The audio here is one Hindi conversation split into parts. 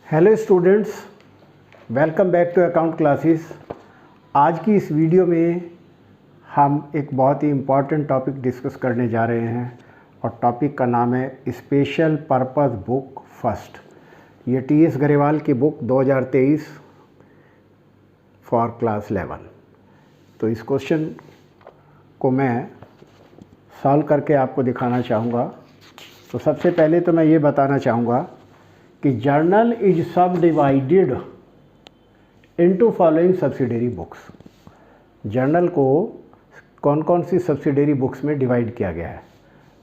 Hello students, welcome back to account classes. आज की इस वीडियो में हम एक बहुत ही इम्पॉर्टेंट टॉपिक डिस्कस करने जा रहे हैं और टॉपिक का नाम है स्पेशल पर्पस बुक फर्स्ट। ये टी.एस. गरेवाल की बुक 2023 फॉर क्लास 11। तो इस क्वेश्चन को मैं सॉल्व करके आपको दिखाना चाहूँगा। तो सबसे पहले तो मैं ये बताना चाहूँगा कि journal is sub divided into following subsidiary books. Journal को कौन कौन सी सब्सिडरी बुक्स में डिवाइड किया गया है।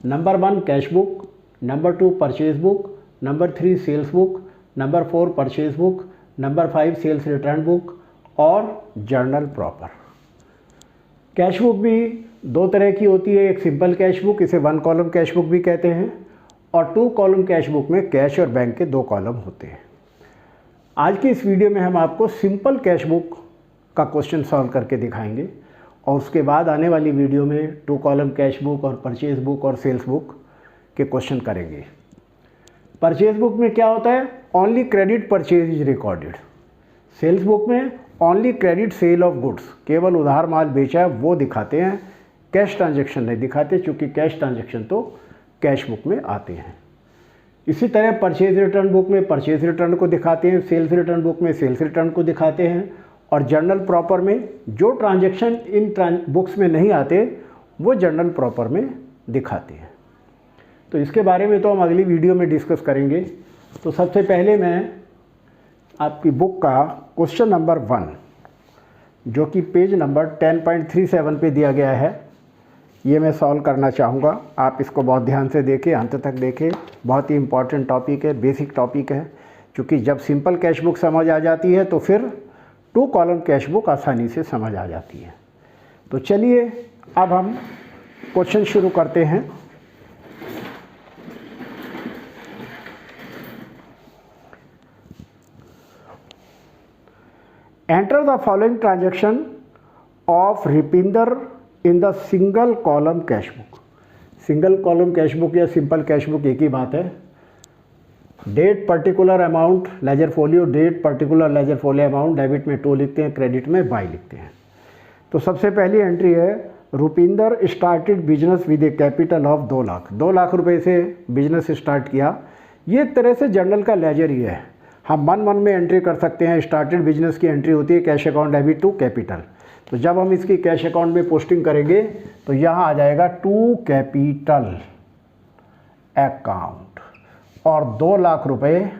Number 1 cash book, number 2 purchase book, number 3 sales book, number 4 purchase book, number 5 sales return book और जर्नल प्रॉपर। कैश बुक भी दो तरह की होती है, एक सिंपल कैश बुक, इसे 1 कॉलम कैश बुक भी कहते हैं, और 2 कॉलम कैश बुक में कैश और बैंक के 2 कॉलम होते हैं। आज की इस वीडियो में हम आपको सिंपल कैश बुक का क्वेश्चन सॉल्व करके दिखाएंगे और उसके बाद आने वाली वीडियो में 2 कॉलम कैश बुक और परचेज बुक और सेल्स बुक के क्वेश्चन करेंगे। परचेज बुक में क्या होता है? Only credit purchase is recorded. Sales book में only credit sale of goods, केवल उधार माल बेचा है वो दिखाते हैं, कैश ट्रांजैक्शन नहीं दिखाते, क्योंकि कैश ट्रांजैक्शन तो कैश बुक में आते हैं। इसी तरह परचेज रिटर्न बुक में परचेज रिटर्न को दिखाते हैं, सेल्स रिटर्न बुक में सेल्स रिटर्न को दिखाते हैं, और जर्नल प्रॉपर में जो ट्रांजैक्शन इन बुक्स में नहीं आते वो जर्नल प्रॉपर में दिखाते हैं। तो इसके बारे में तो हम अगली वीडियो में डिस्कस करेंगे। तो सबसे पहले मैं आपकी बुक का क्वेश्चन नंबर 1, जो कि पेज नंबर 10.37 पे दिया गया है, ये मैं सॉल्व करना चाहूँगा। आप इसको बहुत ध्यान से देखें, अंत तक देखें। बहुत ही इम्पॉर्टेंट टॉपिक है, बेसिक टॉपिक है, क्योंकि जब सिंपल कैश बुक समझ आ जाती है तो फिर 2 कॉलम कैश बुक आसानी से समझ आ जाती है। तो चलिए अब हम क्वेश्चन शुरू करते हैं। Enter the following transaction of Rupinder in the single column cash book. Single column cash book या सिंपल कैश बुक एक ही बात है। Date particular amount ledger folio, date particular ledger folio amount, debit में 2 लिखते हैं, क्रेडिट में बाई लिखते हैं। तो सबसे पहली एंट्री है, Rupinder started business with A capital of 2 lakh. 2 lakh रुपए से बिजनेस स्टार्ट किया। ये एक तरह से जर्नल का लेजर ही है। हम मन में एंट्री कर सकते हैं। स्टार्टेड बिजनेस की एंट्री होती है cash account debit to capital. तो जब हम इसकी कैश अकाउंट में पोस्टिंग करेंगे तो यहाँ आ जाएगा टू कैपिटल अकाउंट, और 2 लाख रुपए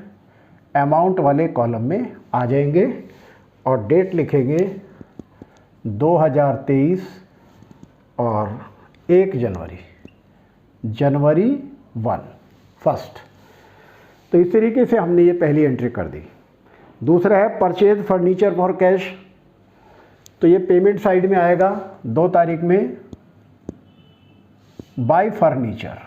अमाउंट वाले कॉलम में आ जाएंगे, और डेट लिखेंगे 2023 और 1 जनवरी 1 फर्स्ट। तो इस तरीके से हमने ये पहली एंट्री कर दी। दूसरा है परचेज फर्नीचर फॉर कैश। तो ये पेमेंट साइड में आएगा 2 तारीख में, बाय फर्नीचर,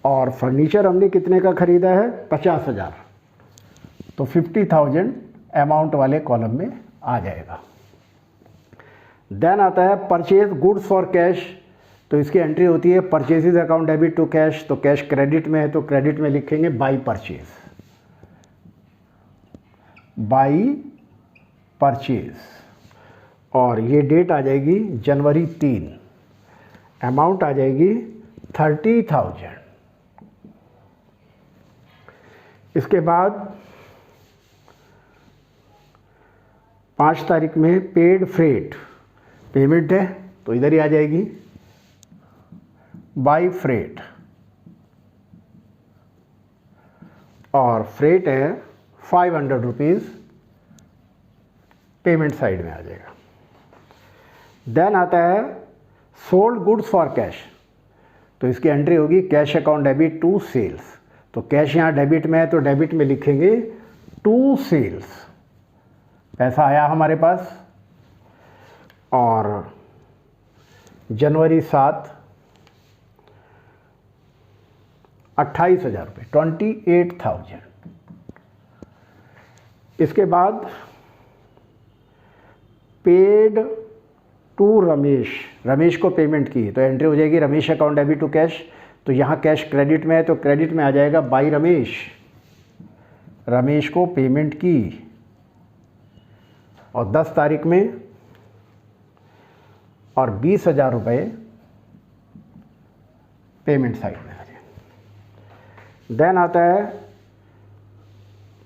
और फर्नीचर हमने कितने का खरीदा है? 50,000। तो 50,000 अमाउंट वाले कॉलम में आ जाएगा। देन आता है परचेज गुड्स फॉर कैश। तो इसकी एंट्री होती है purchases account debit to cash. तो कैश क्रेडिट में है तो क्रेडिट में लिखेंगे बाई परचेज, बाई परचेज, और ये डेट आ जाएगी जनवरी 3, अमाउंट आ जाएगी 30,000। इसके बाद 5 तारीख में पेड फ्रेट, पेमेंट है तो इधर ही आ जाएगी बाई फ्रेट, और फ्रेट है 500 रुपीज़, पेमेंट साइड में आ जाएगा। देन आता है सोल्ड गुड्स फॉर कैश। तो इसकी एंट्री होगी cash account debit to sales. तो कैश यहाँ डेबिट में है तो डेबिट में लिखेंगे टू सेल्स, पैसा आया हमारे पास, और जनवरी 7 28,000 रुपये, 28,000। इसके बाद पेड टू रमेश, रमेश को पेमेंट की, तो एंट्री हो जाएगी Ramesh account debit to cash. तो यहाँ कैश क्रेडिट में है तो क्रेडिट में आ जाएगा बाई रमेश, रमेश को पेमेंट की, और 10 तारीख में, और 20,000 रुपये पेमेंट साइड में आ जाए। देन आता है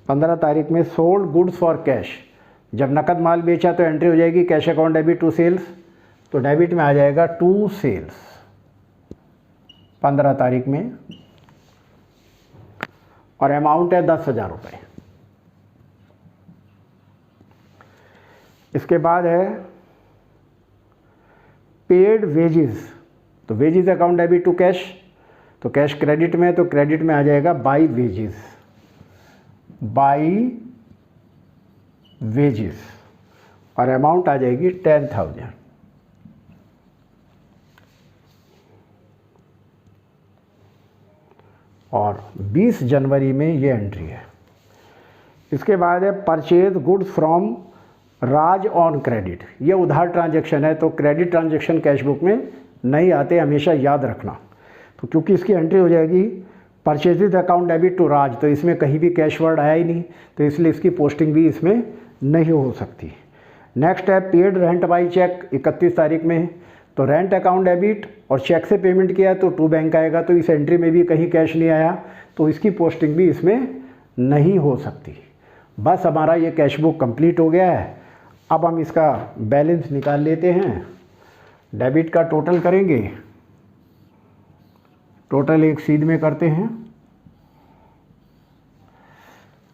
15 तारीख में सोल्ड गुड्स फॉर कैश। जब नकद माल बेचा तो एंट्री हो जाएगी cash account debit to sales, तो डेबिट में आ जाएगा टू सेल्स 15 तारीख में, और अमाउंट है 10,000 रुपये। इसके बाद है पेड वेजेस, तो wages account debit to cash, तो कैश क्रेडिट में, तो क्रेडिट में आ जाएगा बाई वेजेस, बाई वेजेस, और अमाउंट आ जाएगी 10,000। और 20 जनवरी में ये एंट्री है। इसके बाद है purchase goods from Raj on credit, ये उधार ट्रांजैक्शन है, तो क्रेडिट ट्रांजैक्शन कैश बुक में नहीं आते, हमेशा याद रखना। तो क्योंकि इसकी एंट्री हो जाएगी परचेजेज अकाउंट डेबिट टू राज, तो इसमें कहीं भी कैश वर्ड आया ही नहीं, तो इसलिए इसकी पोस्टिंग भी इसमें नहीं हो सकती। नेक्स्ट है पेड रेंट बाई चेक 31 तारीख में, तो रेंट अकाउंट डेबिट और चेक से पेमेंट किया तो टू बैंक आएगा, तो इस एंट्री में भी कहीं कैश नहीं आया, तो इसकी पोस्टिंग भी इसमें नहीं हो सकती। बस हमारा ये कैश बुक कंप्लीट हो गया है। अब हम इसका बैलेंस निकाल लेते हैं। डेबिट का टोटल करेंगे, टोटल एक सीध में करते हैं,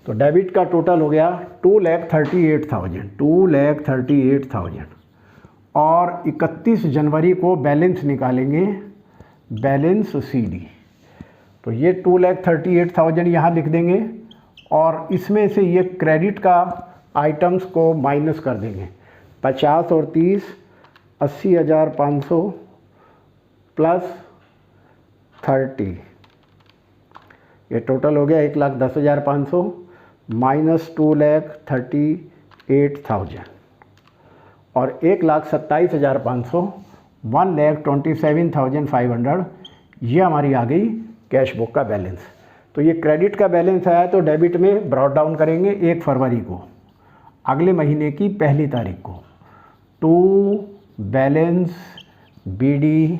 तो डेबिट का टोटल हो गया 2,38,000, 2,38,000, और 31 जनवरी को बैलेंस निकालेंगे, बैलेंस सीडी, तो ये 2,38,000 यहाँ लिख देंगे, और इसमें से ये क्रेडिट का आइटम्स को माइनस कर देंगे। 50 और 30 80,500 प्लस 30, ये टोटल हो गया 1,10,500 माइनस 2,38,000, और 1,27,500 1,27,500, ये हमारी आ गई कैश बुक का बैलेंस। तो ये क्रेडिट का बैलेंस आया, तो डेबिट में ब्रॉट डाउन करेंगे 1 फरवरी को, अगले महीने की 1 तारीख को, टू बैलेंस BD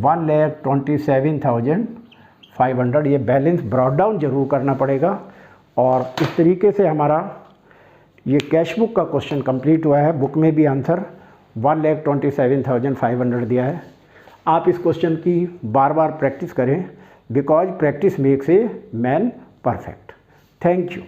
1,27,500, ये बैलेंस ब्रॉट डाउन जरूर करना पड़ेगा। और इस तरीके से हमारा ये कैश बुक का क्वेश्चन कंप्लीट हुआ है। बुक में भी आंसर 1,27,500 दिया है। आप इस क्वेश्चन की बार बार प्रैक्टिस करें, because practice makes a man perfect. Thank you.